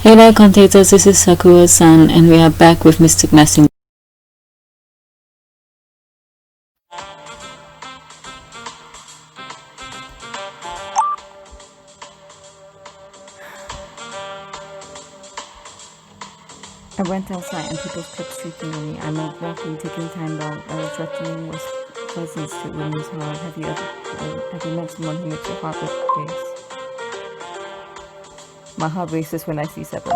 Hey there, commentators. This is Sakura-san, and we are back with Mystic Messenger. I went outside and people kept streaking on me. I'm not walking, taking time down. I was threatening with presence to women's heart. Have you met someone who makes your heart race? My heart races when I see Seven.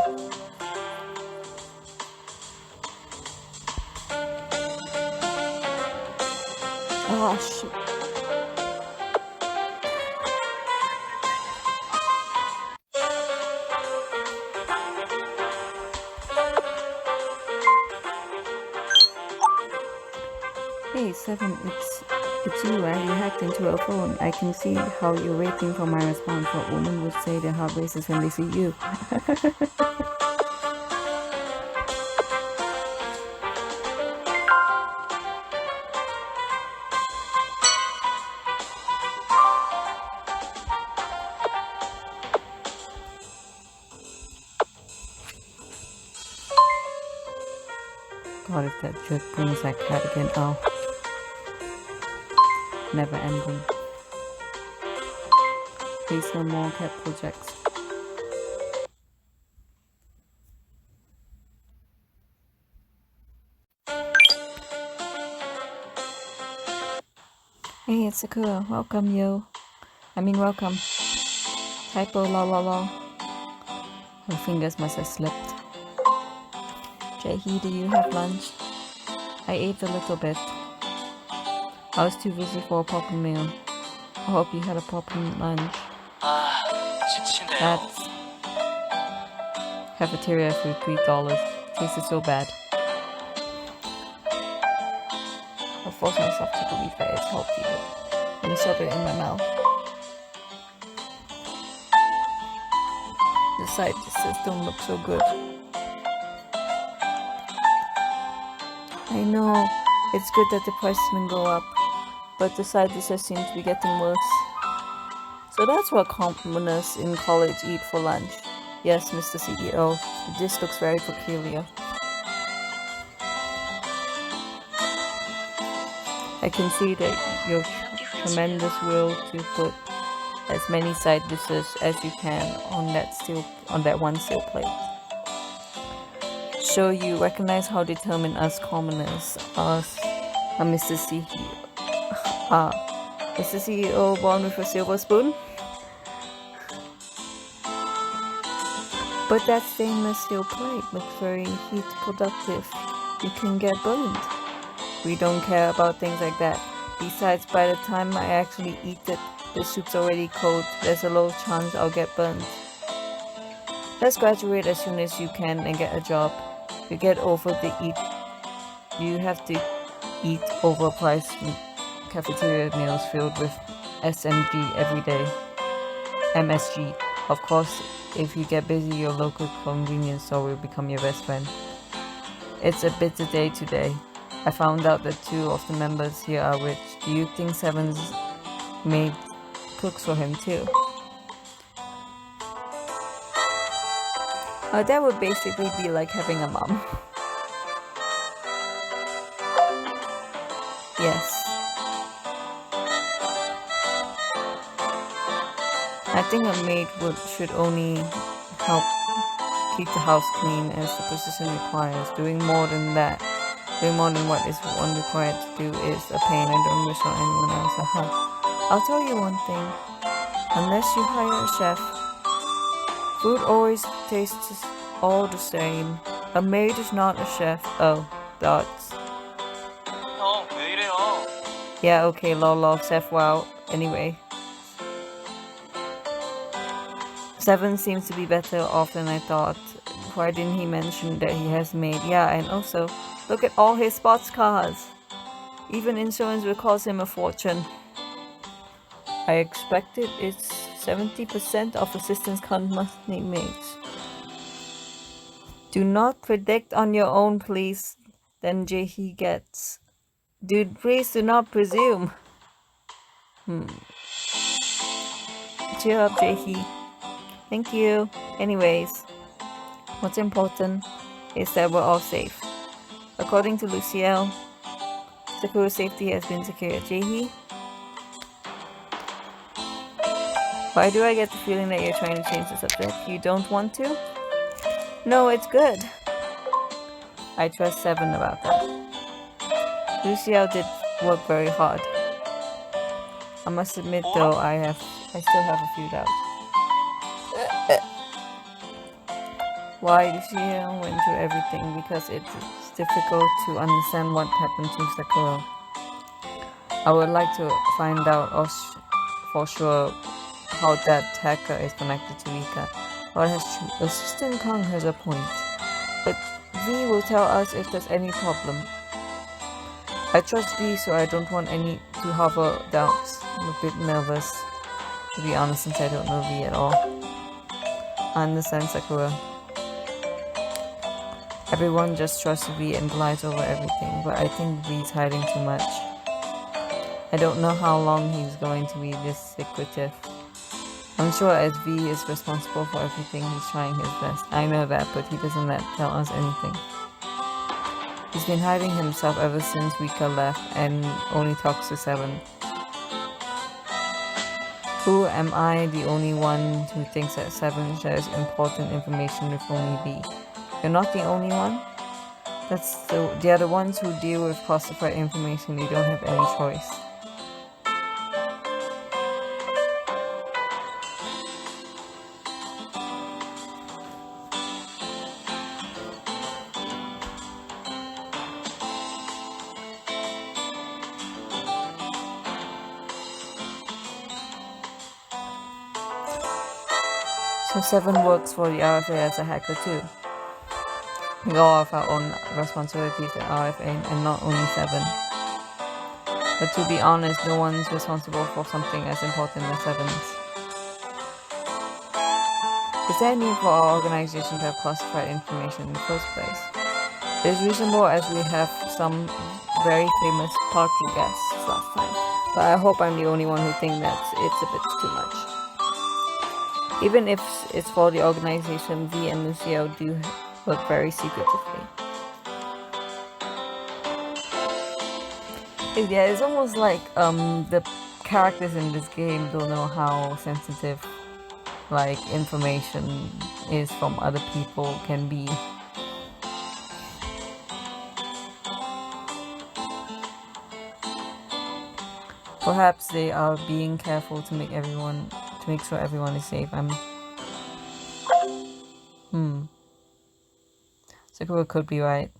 Oh shit. Hey Seven, it's you, right? You hacked into a phone. I can see how you're waiting for my response. What woman would say their heart races when they see you? God, if that jerk brings that cat again, oh. Never ending. Please no more cat projects. Hey, it's Sakura. Welcome, yo. Welcome. Typo, lol. Her fingers must have slipped. Jaehee, do you have lunch? I ate a little bit. I was too busy for a proper meal. I hope you had a proper lunch. That's cafeteria food, $3. Tasted so bad. I forced myself to believe that it's healthy. Let me shove it in my mouth. The side dishes don't look so good. I know, it's good that the prices didn't go up, but the side dishes seem to be getting worse. So that's what commoners in college eat for lunch. Yes, Mr. CEO, the dish looks very peculiar. I can see that your tremendous will to put as many side dishes as you can on that one steel plate. So you recognize how determined us commoners are, Mr. CEO. Mr. CEO born with a silver spoon? But that stainless steel plate looks very heat productive. You can get burned. We don't care about things like that. Besides, by the time I actually eat it, the soup's already cold. There's a low chance I'll get burned. Let's graduate as soon as you can and get a job. You have to eat overpriced cafeteria meals filled with SMG every day. MSG. Of course, if you get busy, your local convenience store will become your best friend. It's a bitter day today. I found out that 2 of the members here are rich. Do you think Seven's maid cooks for him too? That would basically be like having a mom. Yes. I think a maid should only help keep the house clean as the position requires. Doing more than what is one required to do is a pain I don't wish on anyone else. I'll tell you one thing. Unless you hire a chef, food always tastes all the same. A maid is not a chef. Oh, dots. 형, 왜 이래요? Yeah, okay, lol, chef, wow. Anyway. Seven seems to be better off than I thought. Why didn't he mention that he has maid? Yeah, and also, look at all his sports cars. Even insurance will cost him a fortune. I expected it's 70% of assistants can't monthly mates. Do not predict on your own, please. Then Jaehee gets. Dude, please do not presume. Cheer up, Jaehee. Thank you. Anyways, What's important is that we're all safe. According to Luciel, Sakura's safety has been secured. Jaehee? Why do I get the feeling that you're trying to change the subject? You don't want to? No, it's good. I trust Seven about that. Luciel did work very hard. I must admit though, I still have a few doubts. Why Luciel went through everything? Because it's difficult to understand what happened to Sakura. I would like to find out for sure how that hacker is connected to Rika. But Assistant Kong has a point. But V will tell us if there's any problem. I trust V, so I don't want any to harbor doubts. I'm a bit nervous, to be honest, since I don't know V at all. I understand Sakura. Everyone just trusts V and glides over everything, but I think V's hiding too much. I don't know how long he's going to be this secretive. I'm sure as V is responsible for everything, he's trying his best. I know that, but he doesn't tell us anything. He's been hiding himself ever since Rika left and only talks to Seven. Who am I, the only one who thinks that Seven shares important information with only V? You're not the only one? They are the ones who deal with classified information. You don't have any choice. So Seven works for the RFA as a hacker too. We all have our own responsibilities at RFA and not only Seven. But to be honest, no one's responsible for something as important as Seven's. Is there a need for our organization to have classified information in the first place? It is reasonable as we have some very famous party guests last time, but I hope I'm the only one who thinks that it's a bit too much. Even if it's for the organization, V and Lucio do work very secretively. Yeah, it's almost like the characters in this game don't know how sensitive like information is from other people can be. Perhaps they are being careful to make sure everyone is safe. Sakura could be right.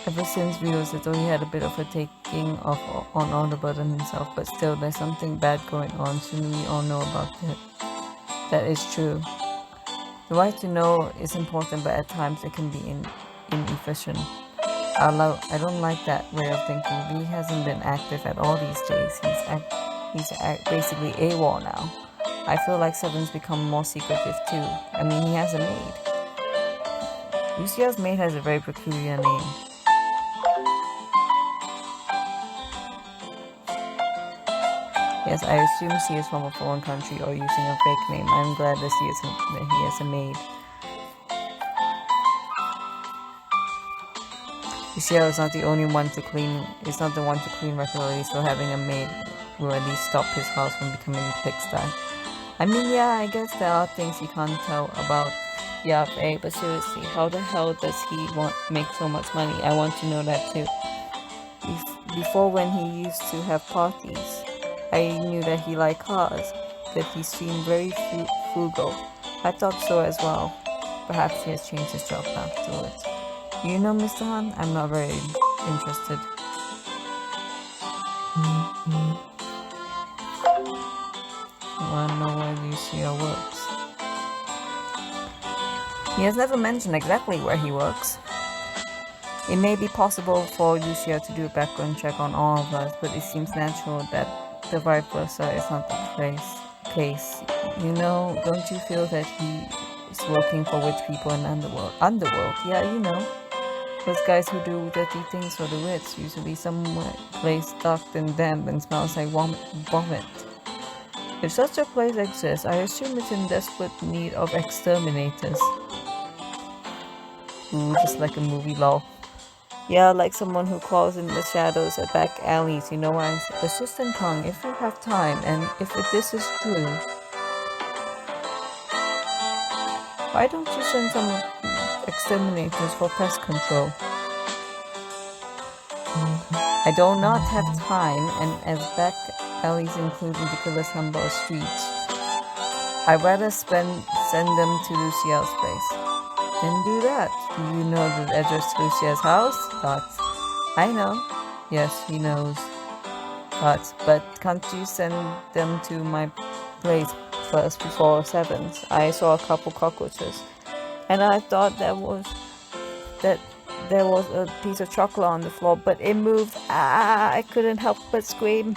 Ever since Ryo Sato, he had a bit of a taking on all the burden himself, but still there's something bad going on. Soon we all know about it. That is true. The right to know is important, but at times it can be inefficient. I don't like that way of thinking. He hasn't been active at all these days. He's basically AWOL now. I feel like Seven's become more secretive too. I mean, he has a maid. Lucia's maid has a very peculiar name. Yes, I assume she is from a foreign country or using a fake name. I'm glad that he has a maid. Lucia is not the one to clean regularly, so having a maid will at least stop his house from becoming a pigsty. I mean, yeah, I guess there are things you can't tell about Yabe, but seriously, how the hell does he make so much money? I want to know that too. Before, when he used to have parties, I knew that he liked cars, that he seemed very frugal. I thought so as well. Perhaps he has changed his job afterwards. You know, Mr. Han? I'm not very interested. I want to know where Lucia works. He has never mentioned exactly where he works. It may be possible for Lucia to do a background check on all of us, but it seems natural that the vice versa is not the case. You know, don't you feel that he is working for rich people in underworld? Yeah, you know. Those guys who do dirty things for the rich, usually somewhere place dark and damp and smells like vomit. If such a place exists, I assume it's in desperate need of exterminators. Ooh, just like a movie lol. Yeah, like someone who crawls in the shadows at back alleys, you know what? Assistant Kong, if you have time, and if this is true, why don't you send some exterminators for pest control? I do not have time, and as back alleys include ridiculous number of streets, I'd rather send them to Lucille's place. Then do that. Do you know the address to Lucia's house? Thoughts. I know. Yes, he knows. Thoughts. But can't you send them to my place first before 7th? I saw a couple cockroaches, and I thought there was a piece of chocolate on the floor, but it moved. I couldn't help but scream.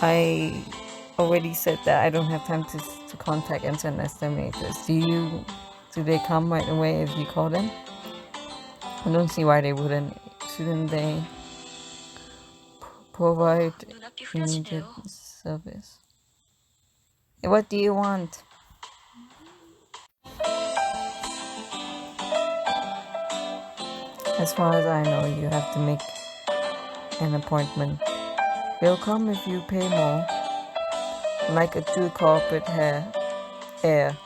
I already said that I don't have time to contact and send exterminators. Do they come right away if you call them? I don't see why they wouldn't. Shouldn't they provide immediate service? What do you want? As far as I know, you have to make an appointment. They'll come if you pay more. Like a true corporate heir.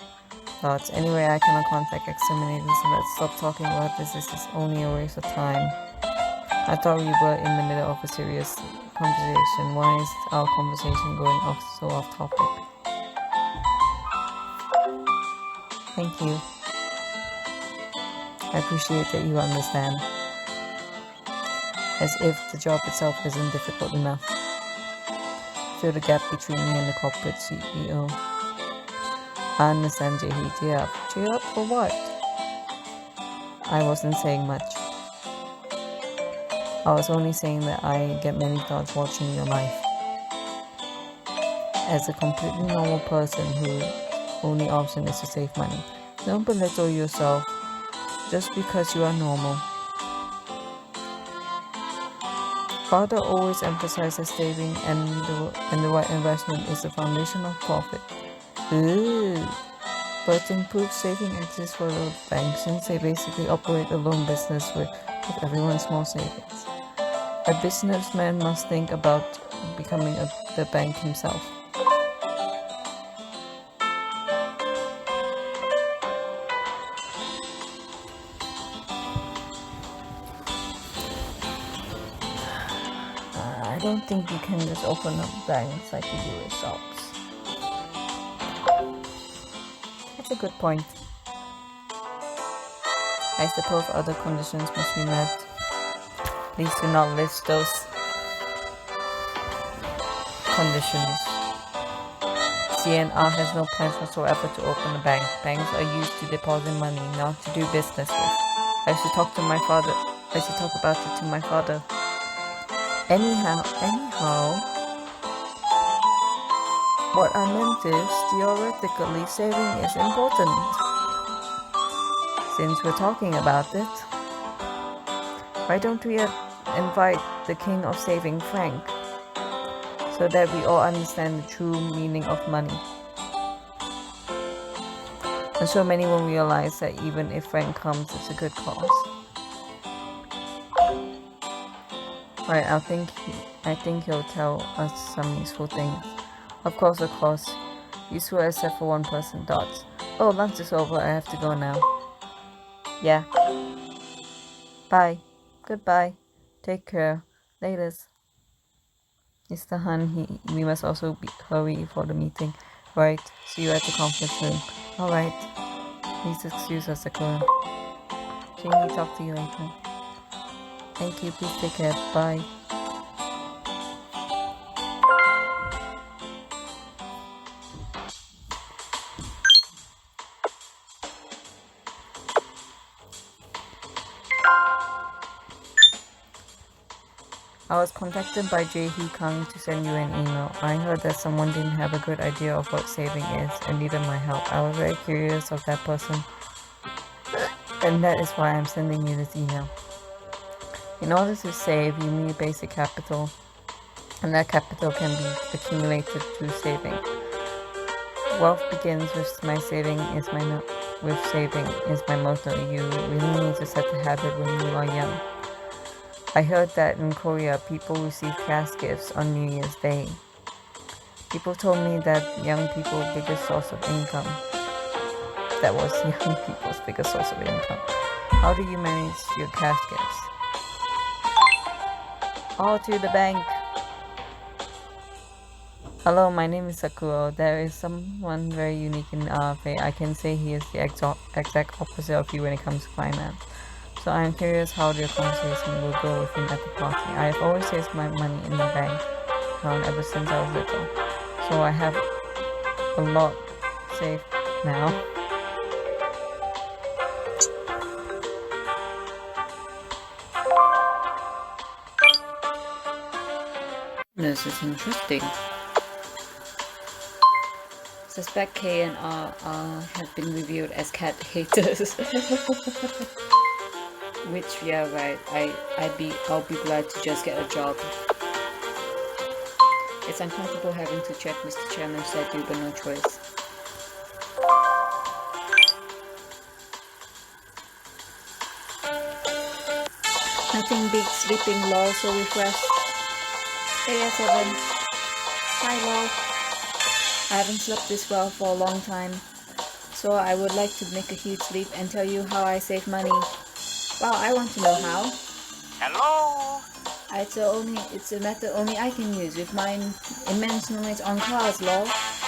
Thoughts. Anyway, I cannot contact exterminators, so let's stop talking about this. This is only a waste of time. I thought we were in the middle of a serious conversation. Why is our conversation going so off topic? Thank you. I appreciate that you understand. As if the job itself isn't difficult enough. Fill the gap between me and the corporate CEO. I understand, Jae-hee. Cheer up. Cheer up for what? I wasn't saying much. I was only saying that I get many thoughts watching your life. As a completely normal person whose only option is to save money, don't belittle yourself just because you are normal. Father always emphasizes saving and the right investment is the foundation of profit. Ooh. But improved saving exists for the banks since they basically operate a loan business with everyone's small savings. A businessman must think about becoming the bank himself. I don't think you can just open up banks like you do with shops. That's a good point. I suppose other conditions must be met. Please do not list those conditions. CNR has no plans whatsoever to open a bank. Banks are used to deposit money, not to do business with. I should talk about it to my father. Anyhow, what I meant is, theoretically, saving is important. Since we're talking about it, why don't we invite the king of saving, Frank, so that we all understand the true meaning of money? And so many will realize that even if Frank comes, it's a good cause. Right, I think he'll tell us some useful things. Of course, useful except for one person. Dots. Oh, lunch is over. I have to go now. Yeah. Bye. Goodbye. Take care. Latest. Mr. Han, we must also hurry for the meeting. Right. See you at the conference room. Alright. Please excuse us, Sakura. Jamie, talk to you later. Thank you. Please take care. Bye. I was contacted by Jae-hee Kang to send you an email. I heard that someone didn't have a good idea of what saving is and needed my help. I was very curious of that person, and that is why I'm sending you this email. In order to save, you need basic capital. and that capital can be accumulated through saving. Wealth begins with my saving is my with saving is my motto. You really need to set the habit when you are young. I heard that in Korea, people receive cash gifts on New Year's Day. People told me that young people's biggest source of income. That was young people's biggest source of income. How do you manage your cash gifts? All to the bank. Hello, my name is Sakuro. There is someone very unique in RFA. I can say he is the exact opposite of you when it comes to finance. So I'm curious how your conversation will go with him at the party. I have always saved my money in the bank account ever since I was little. So I have a lot saved now. This is interesting. Suspect K and R have been revealed as cat haters. Which, yeah, right. I'll be glad to just get a job. It's uncomfortable having to check Mr. Chairman said do, but no choice. Nothing beats sleeping, lol, so refreshed. AS7. Hi, lol. I haven't slept this well for a long time, so I would like to make a huge leap and tell you how I save money. Wow, I want to know how. Hello. It's a method only I can use with my immense knowledge on cars, lol.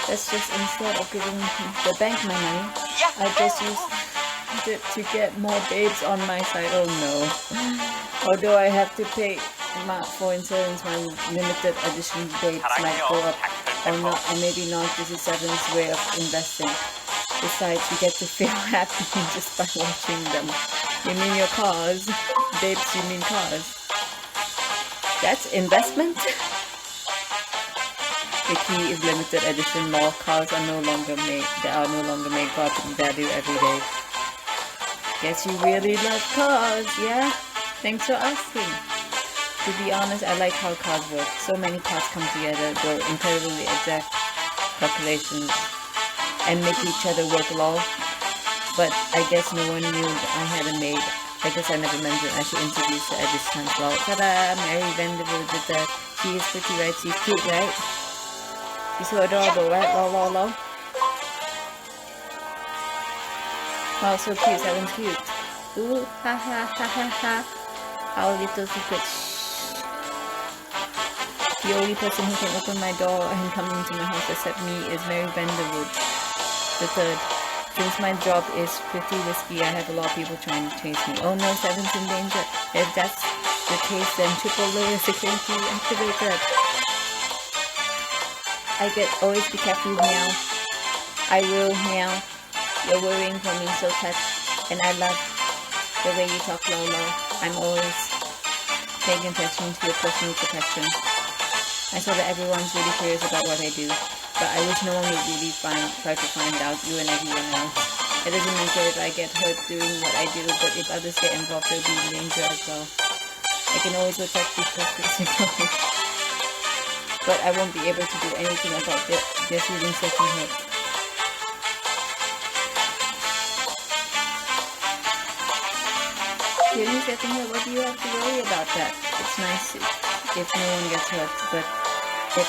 That's just instead of giving the bank my money, I just use it to get more babes on my side. Oh no. Although I have to pay for insurance, my limited edition babes might go up or not, or maybe not. This is Seven's way of investing. Besides, you get to feel happy just by watching them. You mean your cars? Babes, you mean cars? That's investment? The key is limited edition law. Cars are no longer made. They are no longer made for value every day. Guess you really love cars, yeah? Thanks for asking. To be honest, I like how cars work. So many parts come together, do incredibly exact calculations, and make each other work lol. But I guess no one knew I had a maid. I guess I never mentioned I should introduce her at this time lol. Ta-da! Mary Vanderbilt did that. She is pretty, right? She's cute, right? She's so adorable, right? Lol lol lol. Wow, so cute. Seven's cute. Ooh, ha ha ha ha ha. Our little secret. The only person who can open my door and come into my house except me is Mary Vanderwood the third. Since my job is pretty risky, I have a lot of people trying to chase me. Oh no, Seven's in danger. If that's the case, then triple layer security activated. Always be careful, meow. I will, meow. You're worrying for me, so touched. And I love the way you talk, Lolo. I'm always paying attention to your personal protection. I saw that everyone's really curious about what I do, but I wish no one would really try to find out, you and everyone else. It doesn't matter if I get hurt doing what I do, but if others get involved, they'll be in danger as well. I can always protect these physically, but I won't be able to do anything about their feelings getting hurt. Feelings getting hurt? What do you have to worry about that? It's nice if no one gets hurt, but it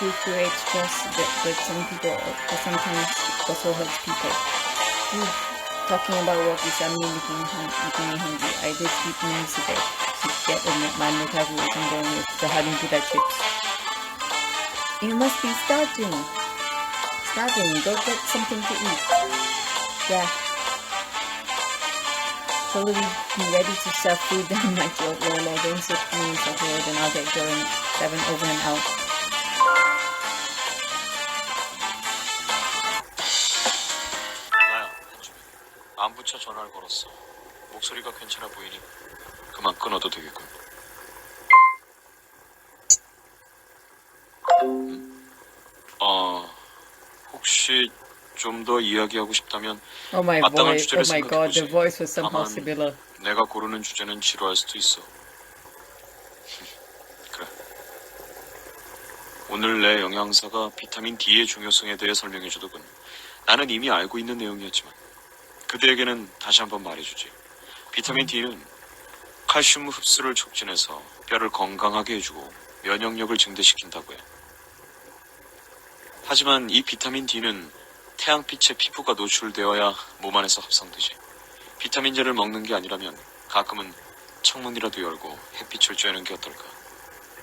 to create stress, but sometimes also hurts people. Talking about work is making me hungry. I did keep meals today to get my metabolism going with the having pita chips. You must be starving. Go get something to eat. Yeah. Totally be ready to stuff food down my throat. Lolo, don't sit me so hard, and I'll get going. 7 over and out. 나야, 안부처 전화를 걸었어. 목소리가 괜찮아 보이니 그만 끊어도 되겠군. 혹시 좀 더 이야기하고 싶다면 마땅한 주제를 생각해보지. the voice was somehow 다만 similar. 내가 고르는 주제는 지루할 수도 있어. 그래. 오늘 내 영양사가 비타민 D의 중요성에 대해 설명해주더군. 나는 이미 알고 있는 내용이었지만 그대에게는 다시 한번 말해주지. 비타민 D는 칼슘 흡수를 촉진해서 뼈를 건강하게 해주고 면역력을 증대시킨다고 해. 하지만 이 비타민 D는 태양빛에 피부가 노출되어야 몸 안에서 합성되지. 비타민제를 먹는 게 아니라면 가끔은 창문이라도 열고 햇빛을 쬐는 게 어떨까.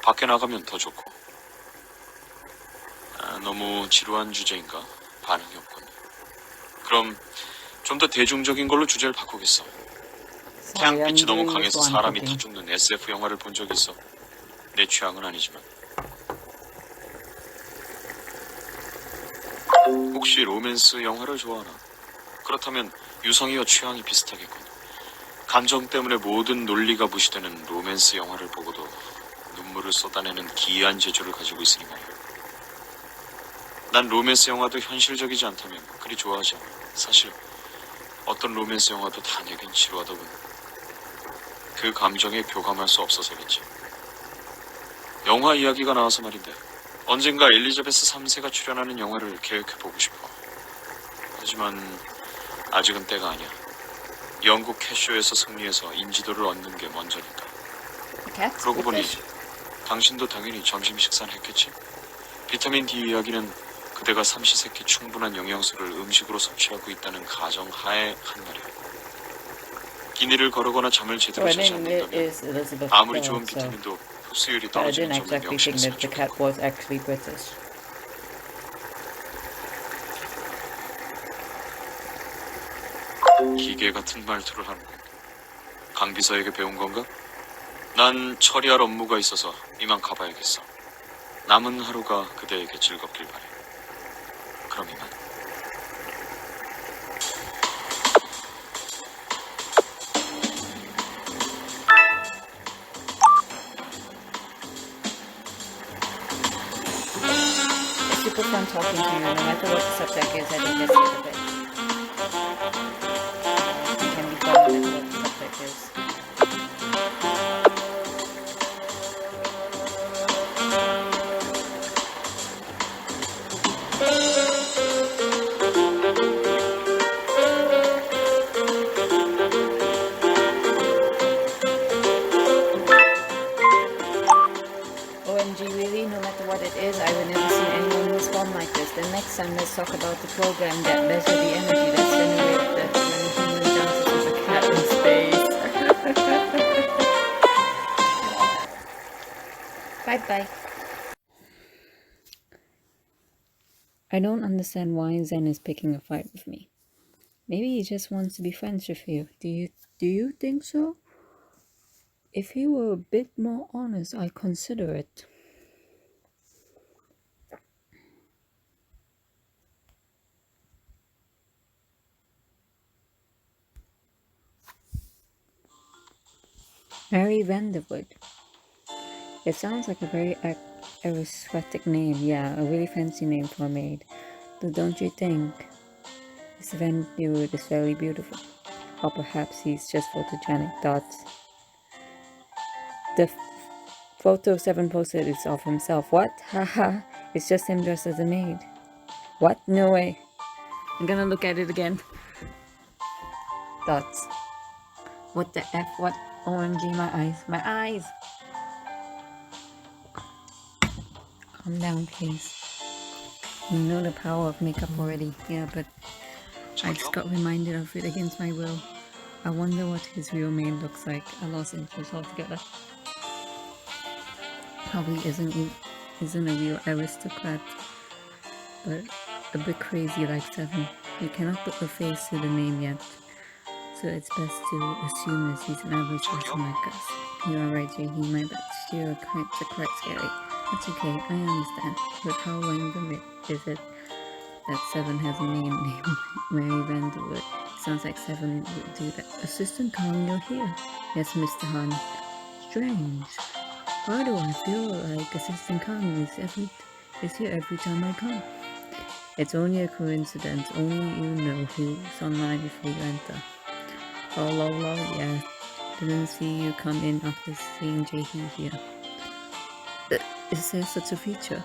밖에 나가면 더 좋고. 너무 지루한 주제인가? 반응이 없군. 그럼 좀 더 대중적인 걸로 주제를 바꾸겠어. Sorry, I'm 태양빛이 너무 doing this 강해서 while I'm 사람이 타 cooking. 죽는 SF 영화를 본 적 있어. 내 취향은 아니지만. 혹시 로맨스 영화를 좋아하나? 그렇다면 유성이와 취향이 비슷하겠군. 감정 때문에 모든 논리가 무시되는 로맨스 영화를 보고도 눈물을 쏟아내는 기이한 재주를 가지고 있으니 말이야. 난 로맨스 영화도 현실적이지 않다면 그리 좋아하지 않아. 사실 어떤 로맨스 영화도 다 내겐 지루하더군. 그 감정에 교감할 수 없어서겠지. 영화 이야기가 나와서 말인데 언젠가 엘리자베스 3세가 출연하는 영화를 계획해보고 싶어. 하지만 아직은 때가 아니야. 영국 캐쇼에서 승리해서 인지도를 얻는 게 먼저니까. Cat? 그러고 보니 Fish? 당신도 당연히 점심 식사는 했겠지? 비타민 D 이야기는 그대가 삼시세끼 충분한 영양소를 음식으로 섭취하고 있다는 가정하에 한 말이야. 기니를 거르거나 잠을 So 제대로 her 자지 name 않는다면 is Elizabeth 아무리 Dole, 좋은 so 비타민도 흡수율이 but I 떨어지는 didn't 점을 exactly think 명심했으면 that the 좋겠고. cat was actually British. 기계 같은 말투를 하는군. 강비서에게 배운 건가? 난 처리할 업무가 있어서 이만 가봐야겠어. 남은 하루가 그대에게 즐겁길 바래. 그럼 이만. It's super fun talking to you, no matter what the subject is, I don't get sick of it. It can be fun no matter what the subject is. OMG, really? No matter what it is, I will never see anyone respond like this. Then next time, let's talk about the program that measure the energy that's generated when a human dances with a cat in space. Bye-bye. I don't understand why Zen is picking a fight with me. Maybe he just wants to be friends with you. Do you think so? If he were a bit more honest, I'd consider it. Mary Vanderwood. It sounds like a very aristocratic name. Yeah, a really fancy name for a maid. But don't you think Miss Vanderwood is very beautiful? Or perhaps he's just photogenic thoughts. The photo Seven posted is of himself. What? Haha, it's just him dressed as a maid. What? No way. I'm gonna look at it again. Dots. What the F? What? OMG, my eyes. My eyes! Calm down, please. You know the power of makeup already. Yeah, but I just got reminded of it against my will. I wonder what his real name looks like. I lost interest altogether. Probably isn't a real aristocrat, but a bit crazy like Seven. You cannot put a face to the name yet, so it's best to assume that he's an average person like us. You are right, JD. My bad. Stereotypes are quite scary. That's okay, I understand. But how random is it that Seven has a name named Mary Vanderwood? Sounds like Seven would do that. Assistant Khan, you're here. Yes, Mr. Han. Strange. Why do I feel like Assistant Khan is here every time I come? It's only a coincidence. Only you know who's online before you enter. Oh, lol, yeah. Didn't see you come in after seeing JD here. Is there such a feature?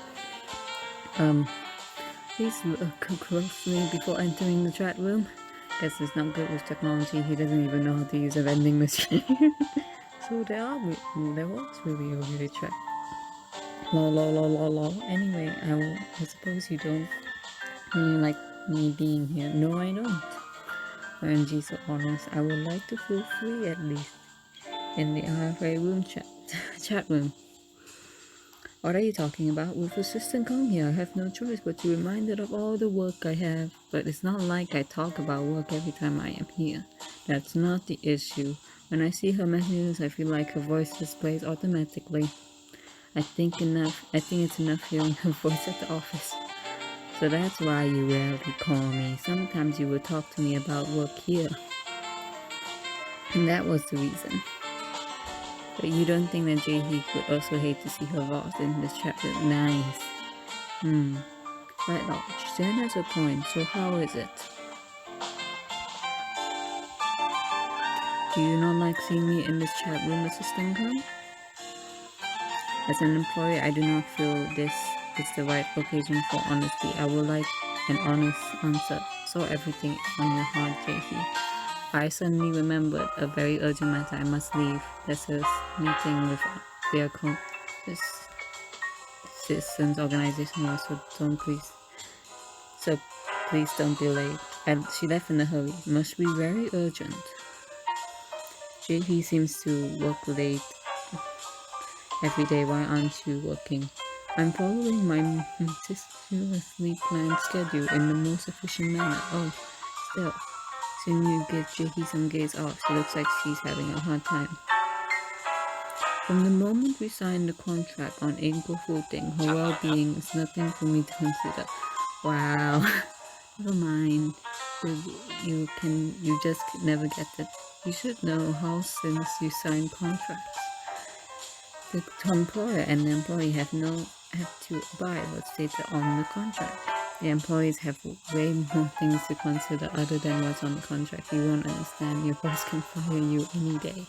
Please look closely before entering the chat room. Guess he's not good with technology. He doesn't even know how to use a vending machine. So there was really a weird chat. Lol. Anyway, I suppose you don't really like me being here. No, I don't. OMG, so honest. I would like to feel free at least in the RFA room chat room. What are you talking about? With Assistant Kong here, I have no choice but to be reminded of all the work I have. But it's not like I talk about work every time I am here. That's not the issue. When I see her messages, I feel like her voice displays automatically. I think it's enough hearing her voice at the office. So that's why you rarely call me. Sometimes you would talk to me about work here. And that was the reason. But you don't think that Jae-hee would also hate to see her lost in this chapter? Nice. Right, Lodge. Jen has a point, so how is it? Do you not like seeing me in this chat room, Assistant Kong? As an employee, I do not feel this is the right occasion for honesty. I would like an honest answer. So everything on your heart, Jae-hee. I suddenly remembered a very urgent matter. I must leave. There's a meeting with their citizens organization also. So please don't be late. And she left in a hurry. Must be very urgent. Jae-hee seems to work late every day. Why aren't you working? I'm following my meticulously planned schedule in the most efficient manner. Oh, still. Soon you give Jae-hee some gaze off. She looks like she's having a hard time. From the moment we signed the contract on equal footing, her well-being is nothing for me to consider. Wow. Never mind. You just never get it. You should know how since you signed contracts, the employer and the employee have to abide what's stated on the contract. The employees have way more things to consider other than what's on the contract. You won't understand. Your boss can fire you any day.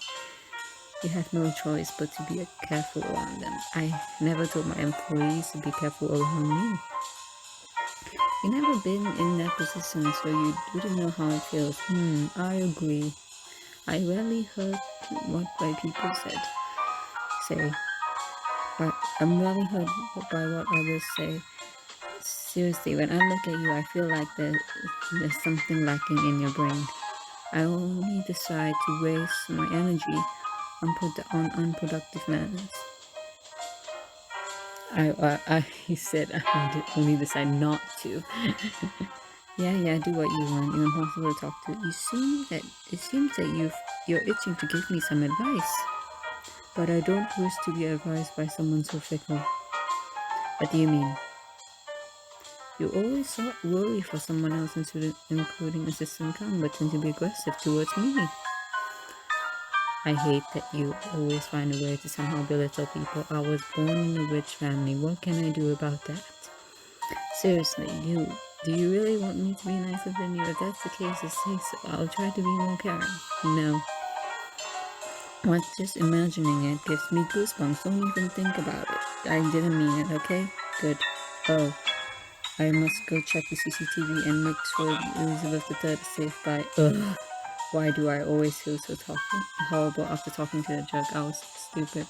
You have no choice but to be careful around them. I never told my employees to be careful around me. You've never been in that position, so you wouldn't know how it feels. I agree. I rarely heard what my people say, but I'm rarely hurt by what others say. Seriously, when I look at you, I feel like there's something lacking in your brain. I only decide to waste my energy on unproductive matters. He said I only decide not to. Yeah, do what you want. You're impossible to talk to. It seems that you're itching to give me some advice. But I don't wish to be advised by someone so fickle. What do you mean? You always worry for someone else, including Assistant Kang, but tend to be aggressive towards me. I hate that you always find a way to somehow belittle people. I was born in a rich family. What can I do about that? Seriously, do you really want me to be nicer than you? If that's the case, just say so. I'll try to be more caring. No. What, just imagining it gives me goosebumps. Don't even think about it. I didn't mean it, okay? Good. Oh, I must go check the CCTV and make sure Elizabeth III is safe by... Ugh. Why do I always feel so horrible after talking to the judge? I was stupid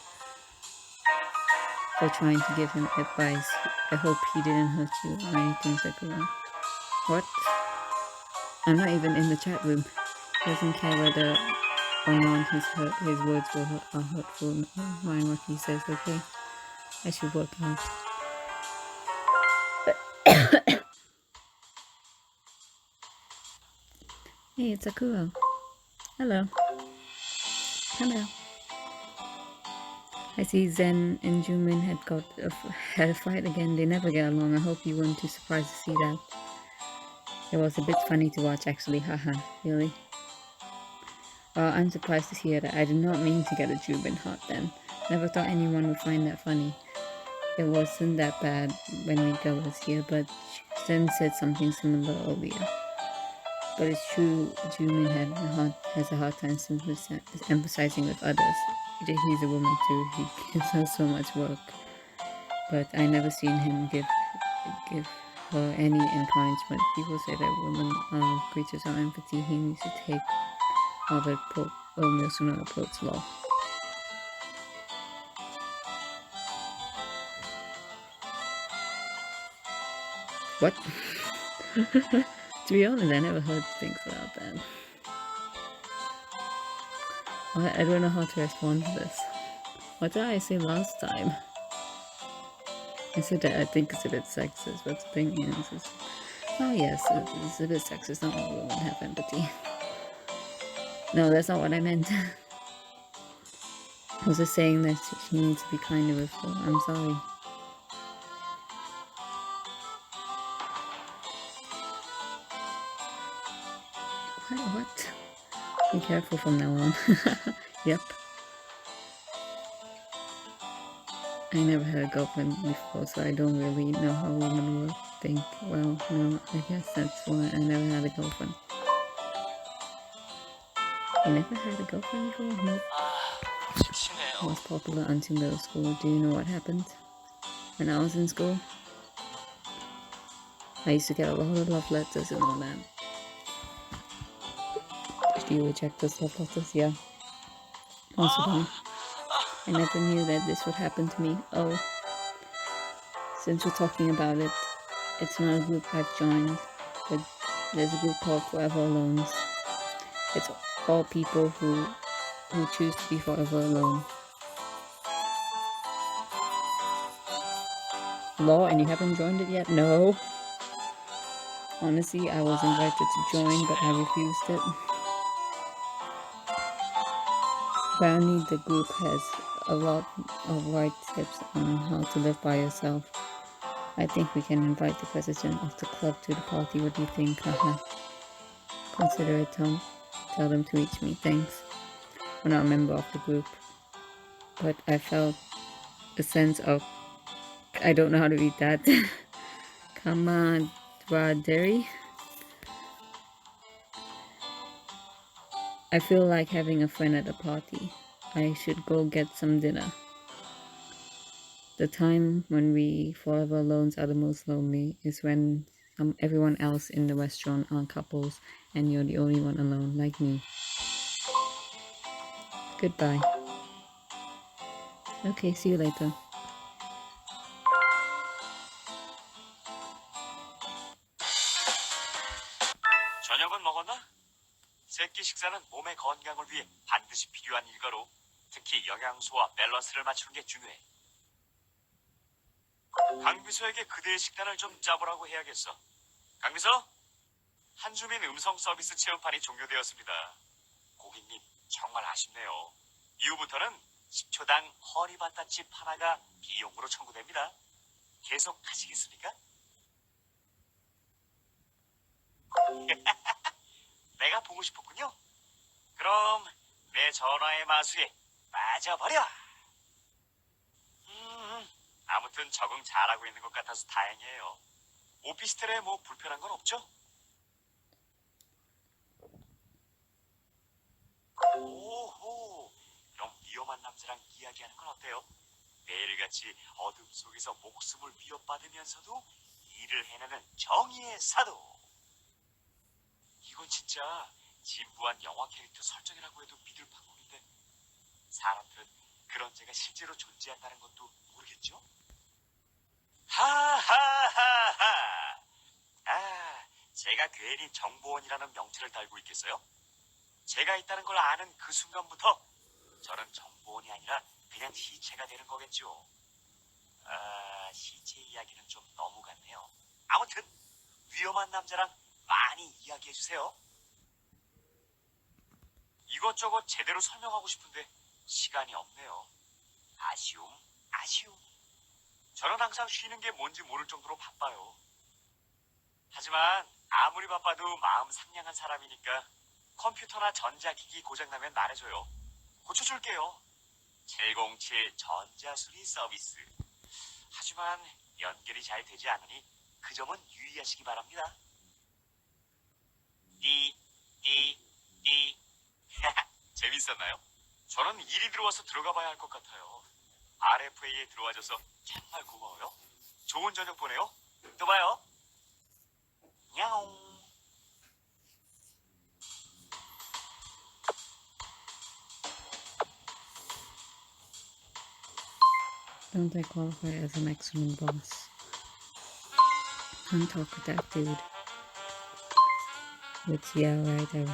for trying to give him advice. I hope he didn't hurt you or anything like that. What? I'm not even in the chat room. He doesn't care whether or not his words are hurtful. Mind what he says, okay? I should work out. Hey, it's Akuro. Hello. I see Zen and Jumin had a fight again. They never get along. I hope you weren't too surprised to see that. It was a bit funny to watch, actually. Haha, really? Well, I'm surprised to hear that. I did not mean to get a Jumin hot then. Never thought anyone would find that funny. It wasn't that bad when Rika was here, but Zen said something similar earlier. But it's true, Jumin has a hard time emphasizing with others. He's a woman too, he gives her so much work. But I never seen him give give her any encouragement. People say that women are creatures of empathy. He needs to take Albert Pope or Milton Pope's law. What? To be honest, I never heard things about that. I don't know how to respond to this. What did I say last time? I said that I think it's a bit sexist, but the thing is oh yes, it's a bit sexist. Not all women have empathy. No, that's not what I meant. I was just saying that she needs to be kinder with her. I'm sorry. What? Be careful from now on. Yep. I never had a girlfriend before, so I don't really know how women would think. Well, no, I guess that's why I never had a girlfriend. You never had a girlfriend before? Nope. I was popular until middle school. Do you know what happened? When I was in school, I used to get a lot of love letters and all that. Do you reject those love letters? Yeah. Also done. I never knew that this would happen to me. Oh. Since we're talking about it, it's not a group I've joined, but there's a group called Forever Alones. It's all people who choose to be forever alone. Law, and you haven't joined it yet? No. Honestly, I was invited to join, but I refused it. Apparently, the group has a lot of right tips on how to live by yourself. I think we can invite the president of the club to the party. What do you think? Haha. Consider it, Tom. Tell them to reach me. Thanks. I'm not a member of the group, but I felt a sense of, I don't know how to read that, camaraderie. I feel like having a friend at a party. I should go get some dinner. The time when we forever alones are the most lonely is when everyone else in the restaurant are couples and you're the only one alone, like me. Goodbye. Okay, see you later. 저녁은 먹었나? 새끼 식사는 몸의 건강을 위해 반드시 필요한 일과로 특히 영양소와 밸런스를 맞추는 게 중요해. 강비서에게 그대의 식단을 좀 짜보라고 해야겠어. 강비서, 한주민 음성 서비스 체험판이 종료되었습니다. 고객님, 정말 아쉽네요. 이후부터는 10초당 허리바따집 하나가 비용으로 청구됩니다. 계속 하시겠습니까? 내가 보고 싶었군요. 그럼 내 전화의 마수에 빠져버려. 아무튼 적응 잘하고 있는 것 같아서 다행이에요. 오피스텔에 뭐 불편한 건 없죠? 오호, 그럼 위험한 남자랑 이야기하는 건 어때요? 매일같이 어둠 속에서 목숨을 위협받으면서도 일을 해내는 정의의 사도. 이건 진짜 진부한 영화 캐릭터 설정이라고 해도 믿을 방법인데 사람들은 그런 죄가 실제로 존재한다는 것도 모르겠죠? 하하하하. 아, 제가 괜히 정보원이라는 명체를 달고 있겠어요? 제가 있다는 걸 아는 그 순간부터 저는 정보원이 아니라 그냥 시체가 되는 거겠죠. 아, 시체 이야기는 좀 너무 같네요. 아무튼 위험한 남자랑 많이 이야기해주세요. 이것저것 제대로 설명하고 싶은데 시간이 없네요. 아쉬움. 저는 항상 쉬는 게 뭔지 모를 정도로 바빠요. 하지만 아무리 바빠도 마음 상냥한 사람이니까 컴퓨터나 전자기기 고장나면 말해줘요. 고쳐줄게요. 707 전자수리 서비스. 하지만 연결이 잘 되지 않으니 그 점은 유의하시기 바랍니다. 띠. 재밌었나요? 저는 일이 들어와서 들어가 봐야 할 것 같아요. RFA에 들어와줘서 정말 고마워요. 좋은 저녁 보내요. 또 봐요. 야옹. Don't I qualify as an excellent boss? Don't talk with that dude. Which, yeah, right, I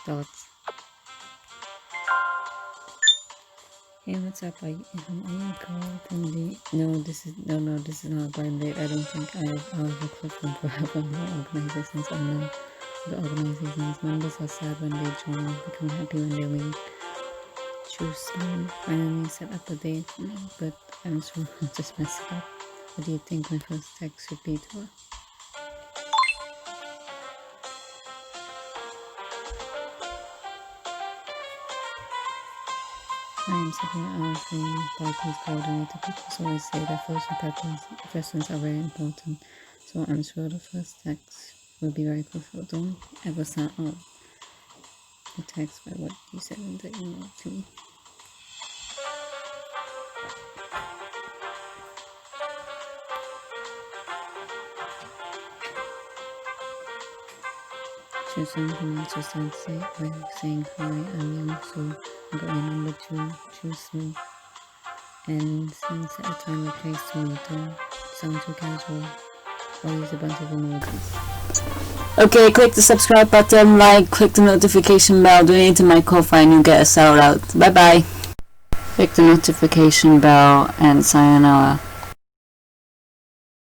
thoughts. Hey, what's up? Am I called from the... No, this is not blind date. I don't think I'll have a clip from forever on the organizations. I know the organization's members are sad when they join, become happy when they leave. Choose me. Finally set up a date, but I'm sure I'll just mess it up. What do you think my first text should be to her? I am Sabrina. I was the party's coordinator. People always say that first impressions are very important, so I'm sure the first text will be very crucial. Don't ever sound out the text by what you said in the email to me. Choose something else to start by saying hi, I'm young, so I got your number to choose me. And since at a time and place to meet, don't sound too casual or use a bunch of emojis. Okay, click the subscribe button, click the notification bell, donate to my Ko-Fi and you get a shout out. Bye bye. Click the notification bell and sayonara.